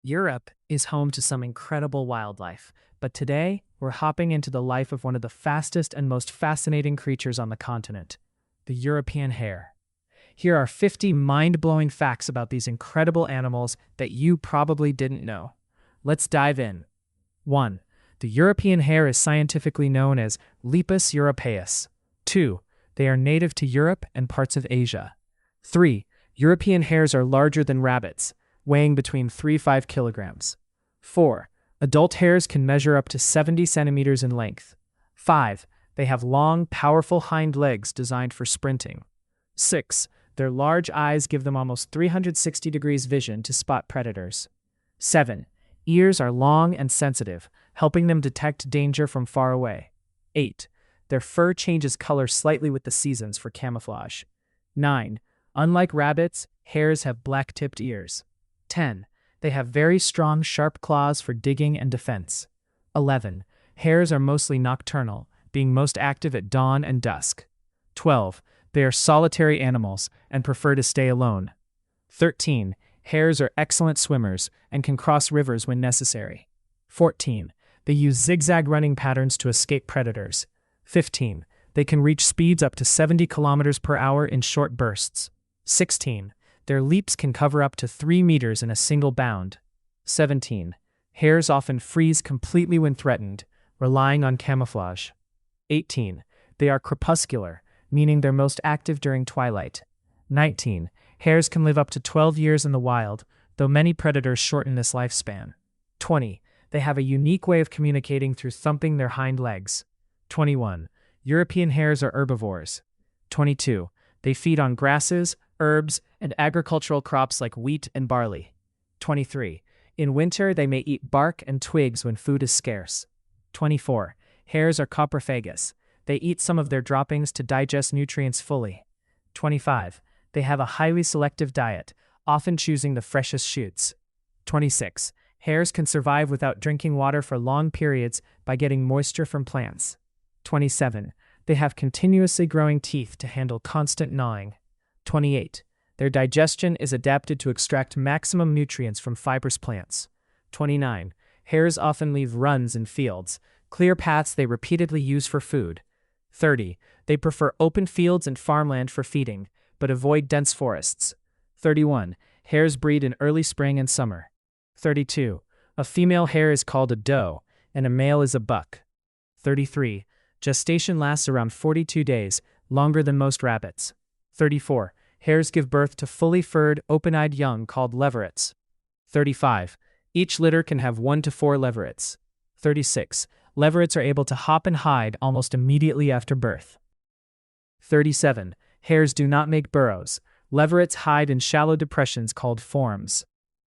Europe is home to some incredible wildlife, but today we're hopping into the life of one of the fastest and most fascinating creatures on the continent, the European hare. Here are 50 mind-blowing facts about these incredible animals that you probably didn't know. Let's dive in. 1. The European hare is scientifically known as Lepus europaeus. 2. They are native to Europe and parts of Asia. 3. European hares are larger than rabbits, weighing between 3 to 5 kilograms. 4. Adult hares can measure up to 70 centimeters in length. 5. They have long, powerful hind legs designed for sprinting. 6. Their large eyes give them almost 360 degrees vision to spot predators. 7. Ears are long and sensitive, helping them detect danger from far away. 8. Their fur changes color slightly with the seasons for camouflage. 9. Unlike rabbits, hares have black-tipped ears. 10. They have very strong, sharp claws for digging and defense. 11. Hares are mostly nocturnal, being most active at dawn and dusk. 12. They are solitary animals and prefer to stay alone. 13. Hares are excellent swimmers and can cross rivers when necessary. 14. They use zigzag running patterns to escape predators. 15. They can reach speeds up to 70 kilometers per hour in short bursts. 16. Their leaps can cover up to 3 meters in a single bound. 17. Hares often freeze completely when threatened, relying on camouflage. 18. They are crepuscular, meaning they're most active during twilight. 19. Hares can live up to 12 years in the wild, though many predators shorten this lifespan. 20. They have a unique way of communicating through thumping their hind legs. 21. European hares are herbivores. 22. They feed on grasses, herbs, and agricultural crops like wheat and barley. 23. In winter, they may eat bark and twigs when food is scarce. 24. Hares are coprophagous. They eat some of their droppings to digest nutrients fully. 25. They have a highly selective diet, often choosing the freshest shoots. 26. Hares can survive without drinking water for long periods by getting moisture from plants. 27. They have continuously growing teeth to handle constant gnawing. 28. Their digestion is adapted to extract maximum nutrients from fibrous plants. 29. Hares often leave runs in fields, clear paths they repeatedly use for food. 30. They prefer open fields and farmland for feeding, but avoid dense forests. 31. Hares breed in early spring and summer. 32. A female hare is called a doe, and a male is a buck. 33. Gestation lasts around 42 days, longer than most rabbits. 34. Hares give birth to fully furred, open-eyed young called leverets. 35. Each litter can have 1 to 4 leverets. 36. Leverets are able to hop and hide almost immediately after birth. 37. Hares do not make burrows. Leverets hide in shallow depressions called forms.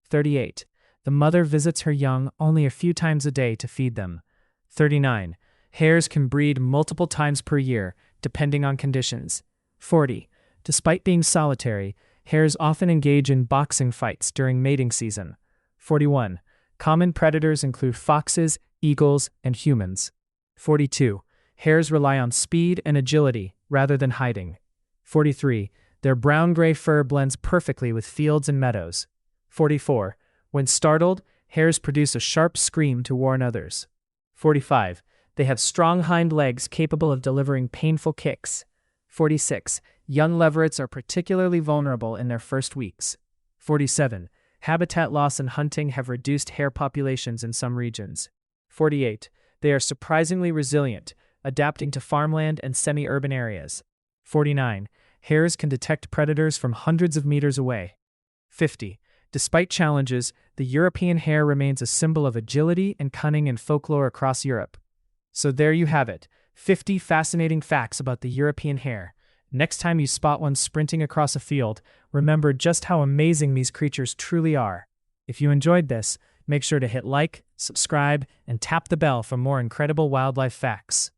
38. The mother visits her young only a few times a day to feed them. 39. Hares can breed multiple times per year, depending on conditions. 40. Despite being solitary, hares often engage in boxing fights during mating season. 41. Common predators include foxes, eagles, and humans. 42. Hares rely on speed and agility rather than hiding. 43. Their brown-gray fur blends perfectly with fields and meadows. 44. When startled, hares produce a sharp scream to warn others. 45. They have strong hind legs capable of delivering painful kicks. 46. Young leverets are particularly vulnerable in their first weeks. 47. Habitat loss and hunting have reduced hare populations in some regions. 48. They are surprisingly resilient, adapting to farmland and semi-urban areas. 49. Hares can detect predators from hundreds of meters away. 50. Despite challenges, the European hare remains a symbol of agility and cunning in folklore across Europe. So there you have it, 50 fascinating facts about the European hare. Next time you spot one sprinting across a field, remember just how amazing these creatures truly are. If you enjoyed this, make sure to hit like, subscribe, and tap the bell for more incredible wildlife facts.